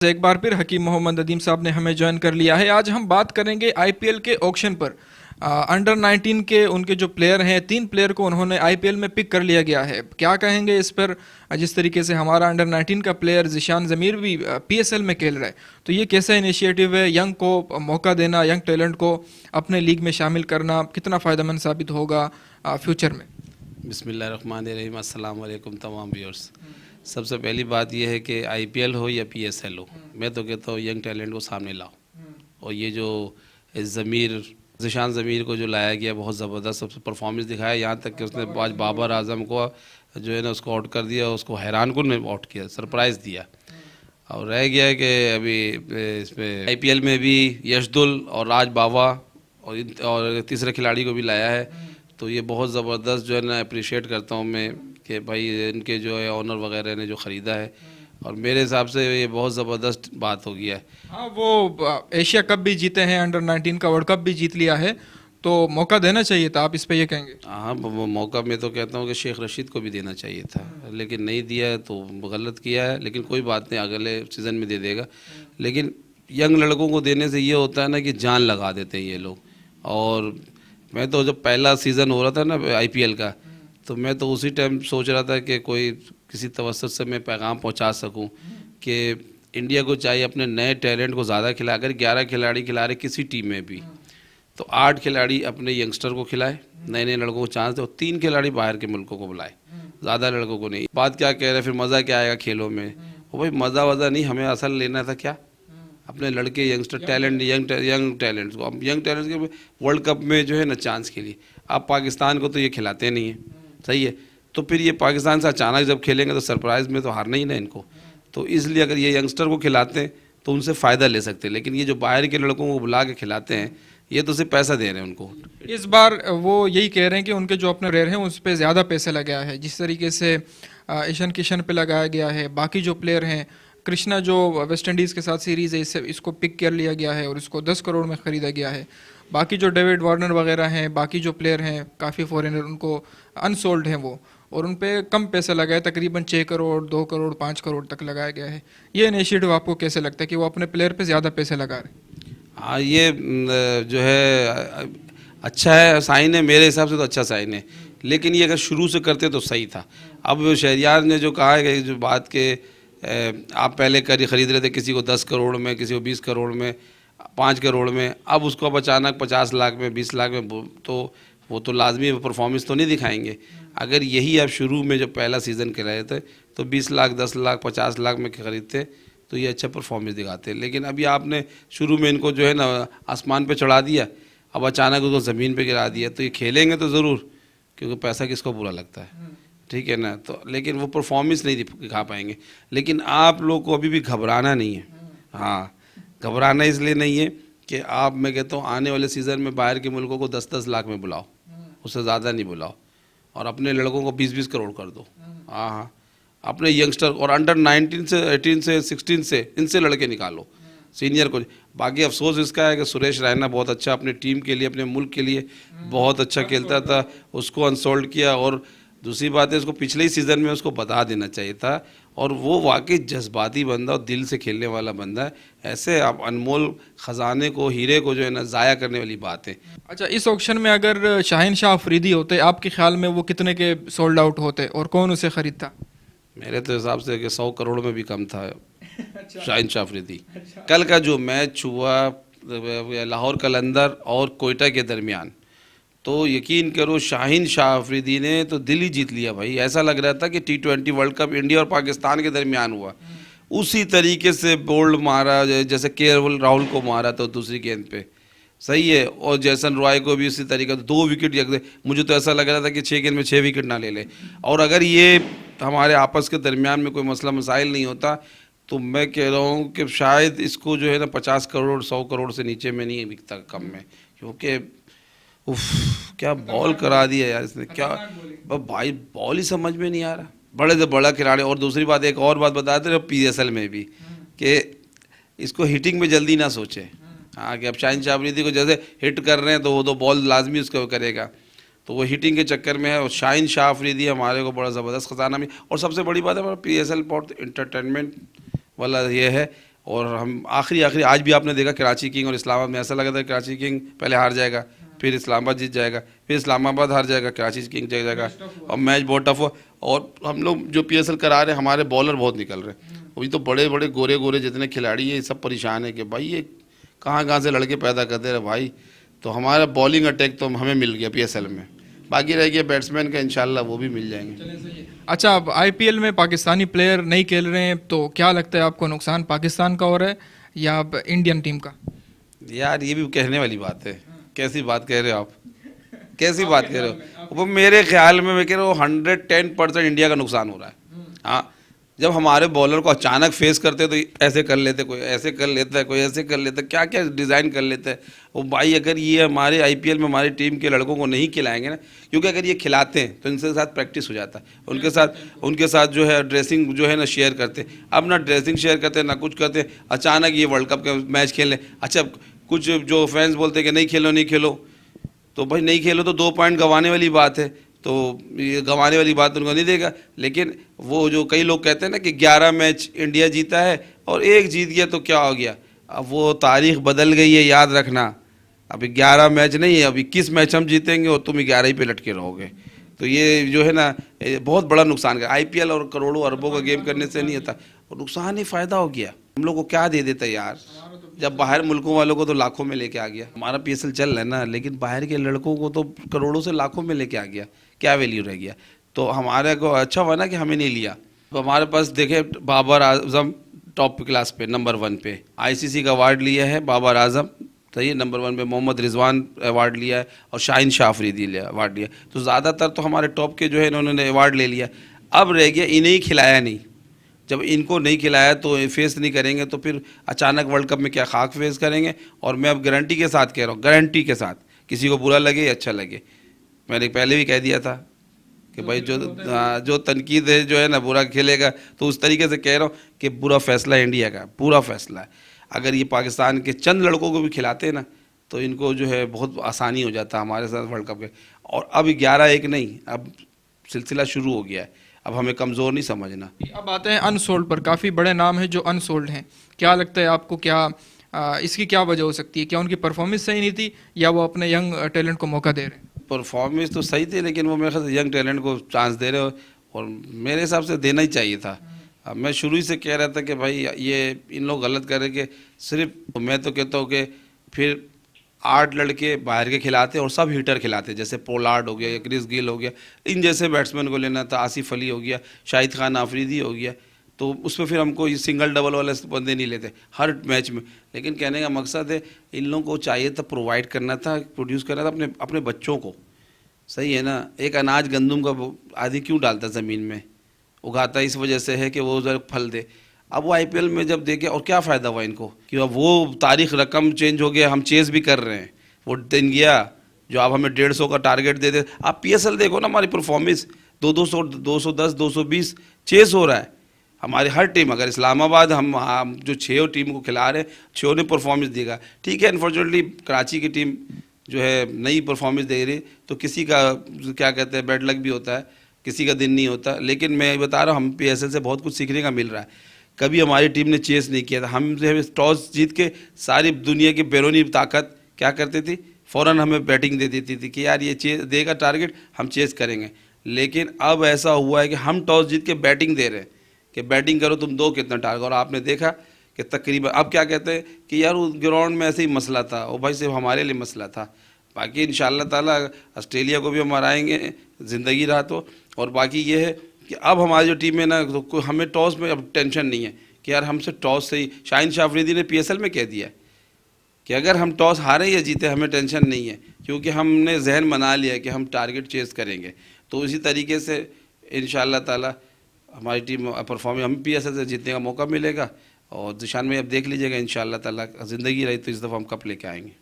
एक बार फिर हकीम मोहम्मद अदीम साहब ने हमें ज्वाइन कर लिया है। आज हम बात करेंगे आईपीएल के ऑक्शन पर। अंडर 19 के उनके जो प्लेयर हैं, 3 प्लेयर को उन्होंने आईपीएल में पिक कर लिया गया है। क्या कहेंगे इस पर? जिस तरीके से हमारा अंडर 19 का प्लेयर जिशान ज़मीर भी पीएसएल में खेल रहा है, तो ये कैसा इनिशिएटिव है? यंग को मौका देना, यंग टैलेंट को अपने लीग में शामिल करना कितना फ़ायदेमंद साबित होगा फ्यूचर में? बिस्मिल्लाहिर्रहमानिर्रहीम, अस्सलाम वालेकुम तमाम व्यूअर्स। सबसे पहली बात यह है कि आईपीएल हो या पीएसएल हो, मैं तो कहता हूँ यंग टैलेंट को सामने लाओ। और ये जो जिशान ज़मीर को जो लाया गया, बहुत ज़बरदस्त सबसे परफॉर्मेंस दिखाया। यहाँ तक कि उसने आज बाबर आजम को जो है ना उसको आउट कर दिया, उसको हैरान कुन आउट किया, सरप्राइज़ दिया। और रह गया है कि अभी इसमें आईपीएल में भी यशदुल और राज बावा और तीसरे खिलाड़ी को भी लाया है। तो ये बहुत ज़बरदस्त जो है ना अप्रिशिएट करता हूँ मैं कि भाई इनके जो है ऑनर वगैरह ने जो ख़रीदा है, और मेरे हिसाब से ये बहुत ज़बरदस्त बात हो गया है। हाँ, वो एशिया कप भी जीते हैं, अंडर 19 का वर्ल्ड कप भी जीत लिया है, तो मौका देना चाहिए था। आप इस पे ये कहेंगे? हाँ, वो मौका मैं तो कहता हूँ कि शेख रशीद को भी देना चाहिए था, लेकिन नहीं दिया है तो गलत किया है। लेकिन कोई बात नहीं, अगले सीज़न में दे देगा। लेकिन यंग लड़कों को देने से ये होता है ना कि जान लगा देते हैं ये लोग। और मैं तो जब पहला सीज़न हो रहा था ना आईपीएल का, तो मैं तो उसी टाइम सोच रहा था कि कोई किसी तवज्जुह से मैं पैगाम पहुंचा सकूं कि इंडिया को चाहिए अपने नए टैलेंट को ज़्यादा खिलाए। अगर 11 खिलाड़ी खिला रहे किसी टीम में भी, तो 8 खिलाड़ी अपने यंगस्टर को खिलाए, नए नए लड़कों को चांस दे, और 3 खिलाड़ी बाहर के मुल्कों को बुलाए, ज़्यादा लड़कों को नहीं। बात क्या कह रहे हैं, फिर मज़ा क्या आएगा खेलों में? वो भाई मज़ा वज़ा नहीं, हमें असल लेना था क्या, अपने लड़के यंगस्टर टैलेंट, यंग टैलेंट्स को। अब यंग टैलेंट्स के वर्ल्ड कप में जो है ना चांस के लिए, आप पाकिस्तान को तो ये खिलाते नहीं हैं, सही है। तो फिर ये पाकिस्तान से अचानक जब खेलेंगे तो सरप्राइज़ में तो हारना ही ना इनको। तो इसलिए अगर ये यंगस्टर को खिलाते हैं तो उनसे फ़ायदा ले सकते हैं। लेकिन ये जो बाहर के लड़कों को बुला के खिलाते हैं, ये तो सिर्फ पैसा दे रहे हैं उनको। इस बार वो यही कह रहे हैं कि उनके जो अपने रेयर हैं उस पर ज़्यादा पैसे लगाया है। जिस तरीके से ईशान किशन पे लगाया गया है, बाकी जो प्लेयर हैं, कृष्णा जो वेस्ट इंडीज़ के साथ सीरीज़ है, इसको पिक कर लिया गया है और इसको 10 करोड़ में ख़रीदा गया है। बाकी जो डेविड वार्नर वगैरह हैं, बाकी जो प्लेयर हैं काफ़ी फॉरेनर, उनको अनसोल्ड हैं वो, और उन पे कम पैसे लगाए, तकरीबन 6 करोड़, 2 करोड़, 5 करोड़ तक लगाया गया है। ये इनिशिएटिव आपको कैसे लगता है कि वो अपने प्लेयर पे ज़्यादा पैसे लगा रहे हैं? हाँ, ये जो है अच्छा है, साइन है, मेरे हिसाब से तो अच्छा साइन है। लेकिन ये अगर शुरू से करते तो सही था। अब शहरियार ने जो कहा है कि जो बात के आप पहले ख़रीद रहे थे किसी को 10 करोड़ में, किसी को 20 करोड़ में, 5 करोड़ में, अब उसको अब अचानक 50 लाख में, 20 लाख में, तो वो तो लाजमी परफॉर्मेंस तो नहीं दिखाएंगे। अगर यही आप शुरू में जब पहला सीज़न के रहे थे तो 20 लाख, 10 लाख, 50 लाख में ख़रीदते तो ये अच्छा परफॉर्मेंस दिखाते। लेकिन अभी आपने शुरू में इनको जो है ना आसमान पे चढ़ा दिया, अब अचानक उसको ज़मीन पे गिरा दिया। तो ये खेलेंगे तो ज़रूर, क्योंकि पैसा किसको बुरा लगता है, ठीक है ना। तो लेकिन वो परफॉर्मेंस नहीं दिखा पाएंगे। लेकिन आप लोग को अभी भी घबराना नहीं है। हाँ, घबराना इसलिए नहीं है कि आप, मैं कहता हूँ आने वाले सीज़न में बाहर के मुल्कों को 10-10 लाख में बुलाओ, उससे ज़्यादा नहीं बुलाओ, और अपने लड़कों को 20-20 करोड़ कर दो। हाँ हाँ, अपने यंगस्टर और अंडर 19 से, 18 से, 16 से, इनसे लड़के निकालो, सीनियर को। बाकी अफसोस इसका है कि सुरेश रैना बहुत अच्छा अपने टीम के लिए, अपने मुल्क के लिए बहुत अच्छा खेलता था, उसको अनसोल्ड किया। और दूसरी बात है, उसको पिछले ही सीज़न में उसको बता देना चाहिए था। और वो वाकई जज्बाती बंदा और दिल से खेलने वाला बंदा है। ऐसे आप अनमोल ख़जाने को, हीरे को जो है ना ज़ाया करने वाली बात है। अच्छा, इस ऑक्शन में अगर शाहिन शाह अफरीदी होते, आपके ख्याल में वो कितने के सोल्ड आउट होते और कौन उसे खरीदता? मेरे तो हिसाब से कि 100 करोड़ में भी कम था शाहिन शाह अफरीदी। कल का जो मैच हुआ लाहौर कलंदर और कोयटा के दरमियान, तो यकीन करो शाहिन शाह अफरीदी ने तो दिल ही जीत लिया भाई। ऐसा लग रहा था कि T20 वर्ल्ड कप इंडिया और पाकिस्तान के दरमियान हुआ। उसी तरीके से बोल्ड मारा जैसे राहुल को मारा तो दूसरी गेंद पे, सही है। और जैसन रॉय को भी उसी तरीके से 2 विकेट जग दे। मुझे तो ऐसा लग रहा था कि 6 गेंद में 6 विकेट ना ले ले। और अगर ये हमारे आपस के दरमियान में कोई मसला मसाइल नहीं होता, तो मैं कह रहा हूँ कि शायद इसको जो है ना 50 करोड़, 100 करोड़ से नीचे में नहीं बिकता, कम में। क्योंकि उफ, क्या बॉल करा दिया यार इसने, क्या भाई, बॉल ही समझ में नहीं आ रहा। बड़े से बड़ा खिलाड़ी। और दूसरी बात, एक और बात बताते रहे पीएसएल में भी, कि इसको हिटिंग में जल्दी ना सोचे। हाँ, कि अब शाहिन शाह अफरीदी को जैसे हिट कर रहे हैं तो वो तो बॉल लाजमी उसको करेगा, तो वो हिटिंग के चक्कर में है। और शाहिन शाह अफरीदी हमारे को बड़ा ज़बरदस्त ख़जाना में। और सबसे बड़ी बात है, हमारा पीएसएल बहुत इंटरटेनमेंट वाला ये है। और हम आखिरी आखिरी आज भी आपने देखा कराची किंग और इस्लामाबाद में ऐसा लगा था कराची किंग पहले हार जाएगा, फिर इस्लामाबाद जीत जाएगा, फिर इस्लामाबाद हार जाएगा, कराची किंग जीत जाएगा, और मैच बहुत टफ हुआ। और हम लोग जो PSL करा रहे हैं, हमारे बॉलर बहुत निकल रहे हैं। अभी तो बड़े बड़े गोरे गोरे जितने खिलाड़ी हैं, ये सब परेशान है कि भाई ये कहाँ कहाँ से लड़के पैदा करते रहे भाई। तो हमारा बॉलिंग अटैक तो हमें मिल गया PSL में, बाकी रह गया बैट्समैन का, इंशाल्लाह वो भी मिल जाएंगे। अच्छा, अब IPL में पाकिस्तानी प्लेयर नहीं खेल रहे हैं तो क्या लगता है आपको, नुकसान पाकिस्तान का हो रहा है या अब इंडियन टीम का? यार ये भी कहने वाली बात है, कैसी बात कह रहे हो आप, कैसी बात कह रहे हो। वो मेरे ख्याल में मैं कह रहा हूँ 110% इंडिया का नुकसान हो रहा है। हाँ, जब हमारे बॉलर को अचानक फेस करते तो ऐसे कर लेते, कोई ऐसे कर लेता है, कोई ऐसे कर लेता है, क्या क्या डिज़ाइन कर लेता है वो भाई। अगर ये हमारे IPL में हमारी टीम के लड़कों को नहीं खिलाएंगे ना, क्योंकि अगर ये खिलाते हैं तो इनके साथ प्रैक्टिस हो जाता है, उनके साथ जो है ड्रेसिंग जो है ना शेयर करते, अब ना ड्रेसिंग शेयर करते ना कुछ करते, अचानक ये वर्ल्ड कप का मैच खेल लें। अच्छा, कुछ जो फैंस बोलते हैं कि नहीं खेलो नहीं खेलो, तो भाई नहीं खेलो तो 2 पॉइंट गंवाने वाली बात है, तो ये गंवाने वाली बात उनको नहीं देगा। लेकिन वो जो कई लोग कहते हैं ना कि 11 मैच इंडिया जीता है और 1 जीत गया तो क्या हो गया, अब वो तारीख बदल गई है, याद रखना। अभी 11 मैच नहीं है, अब 21 मैच हम जीतेंगे और तुम 11 ही पे लटके रहोगे। तो ये जो है ना, ये बहुत बड़ा नुकसान है। IPL और करोड़ों अरबों का गेम करने से नहीं होता, और नुकसान ही फ़ायदा हो गया। हम लोग को क्या दे देता है यार, जब बाहर मुल्कों वालों को तो लाखों में लेके आ गया। हमारा PSL चल रहा है ना, लेकिन बाहर के लड़कों को तो करोड़ों से लाखों में लेके आ गया, क्या वैल्यू रह गया। तो हमारे को अच्छा हुआ ना कि हमें नहीं लिया। तो हमारे पास देखे बाबर आजम टॉप क्लास पे नंबर 1 पे ICC का अवार्ड लिया है, बाबर आजम सही नंबर 1 पे, मोहम्मद रिजवान अवार्ड लिया है और शाहीन शाह अफरीदी लिया अवार्ड लिया। तो ज़्यादातर तो हमारे टॉप के जो है इन्होंने अवार्ड ले लिया। अब रह गया इन्हें ही खिलाया नहीं, जब इनको नहीं खिलाया तो फेस नहीं करेंगे तो फिर अचानक वर्ल्ड कप में क्या खाक फेस करेंगे। और मैं अब गारंटी के साथ कह रहा हूँ, गारंटी के साथ, किसी को बुरा लगे या अच्छा लगे, मैंने पहले भी कह दिया था कि भाई जो तनकीद है जो है ना, बुरा खेलेगा, तो उस तरीके से कह रहा हूँ कि बुरा फैसला इंडिया का, पूरा फैसला है। अगर ये पाकिस्तान के चंद लड़कों को भी खिलाते हैं ना, तो इनको जो है बहुत आसानी हो जाता है हमारे साथ वर्ल्ड कप के। और अब 11-1 नहीं, अब सिलसिला शुरू हो गया है, अब हमें कमज़ोर नहीं समझना। अब आते हैं अनसोल्ड पर, काफ़ी बड़े नाम हैं जो अनसोल्ड हैं। क्या लगता है आपको, क्या इसकी क्या वजह हो सकती है? क्या उनकी परफॉर्मेंस सही नहीं थी या वो अपने यंग टैलेंट को मौका दे रहे हैं? परफॉर्मेंस तो सही थी, लेकिन वो मेरे ख्याल से यंग टैलेंट को चांस दे रहे हो, और मेरे हिसाब से देना ही चाहिए था। अब मैं शुरू ही से कह रहा था कि भाई ये इन लोग गलत कर रहे कि सिर्फ, मैं तो कहता हूँ कि फिर 8 लड़के बाहर के खिलाते और सब हिटर खिलाते, जैसे पोलार्ड हो गया या क्रिस गिल हो गया, इन जैसे बैट्समैन को लेना था, आसिफ अली हो गया, शाहिद खान आफरीदी हो गया, तो उसमें फिर हमको ये सिंगल डबल वाले बंदे नहीं लेते हर मैच में। लेकिन कहने का मकसद है, इन लोगों को चाहिए था, प्रोवाइड करना था, प्रोड्यूस करना था अपने बच्चों को, सही है ना। एक अनाज गंदम का आदि क्यों डालता ज़मीन में, उगाता इस वजह से है कि वो ज़रा फल दे। अब वो IPL में जब देखे, और क्या फ़ायदा हुआ इनको कि अब वो तारीख रकम चेंज हो गया, हम चेस भी कर रहे हैं, वो दिन गया जो आप हमें 150 का टारगेट दे दे। आप PSL देखो ना, हमारी परफॉर्मेंस 200, 210, 220 चेस हो रहा है हमारी हर टीम। अगर इस्लामाबाद हम जो 6 टीम को खिला रहे हैं, 6 ने परफॉर्मेंस देगा, ठीक है। अनफॉर्चुनेटली कराची की टीम जो है नई परफॉर्मेंस दे रही, तो किसी का क्या कहते हैं बैड लक भी होता है, किसी का दिन नहीं होता। लेकिन मैं बता रहा हूँ, हम PSL से बहुत कुछ सीखने का मिल रहा है। कभी हमारी टीम ने चेस नहीं किया था, हम जो है टॉस जीत के सारी दुनिया की बैरूनी ताकत क्या करती थी, फ़ौरन हमें बैटिंग दे देती थी कि यार ये चेस देगा टारगेट, हम चेस करेंगे। लेकिन अब ऐसा हुआ है कि हम टॉस जीत के बैटिंग दे रहे हैं कि बैटिंग करो, तुम दो कितना टारगेट। और आपने देखा कि तकरीबन अब क्या कहते हैं कि यार उस ग्राउंड में ऐसे ही मसला था, वो भाई सिर्फ हमारे लिए मसला था। बाकी इंशाअल्लाह ताला ऑस्ट्रेलिया को भी हम हराएंगे, ज़िंदगी रहा तो। और बाकी ये है कि अब हमारी जो टीम है ना, तो हमें टॉस में अब टेंशन नहीं है कि यार हमसे टॉस से ही, शाहीन शाह अफरीदी ने PSL में कह दिया कि अगर हम टॉस हारे या जीते हमें टेंशन नहीं है, क्योंकि हमने जहन बना लिया कि हम टारगेट चेस करेंगे। तो इसी तरीके से इंशाअल्लाह ताला हमारी टीम परफॉर्मेंस, हमें PSL से जीतने का मौका मिलेगा। और दिशान में अब देख लीजिएगा, इंशाअल्लाह ताला ज़िंदगी रही तो इस दफ़ा हम कप लेके आएंगे।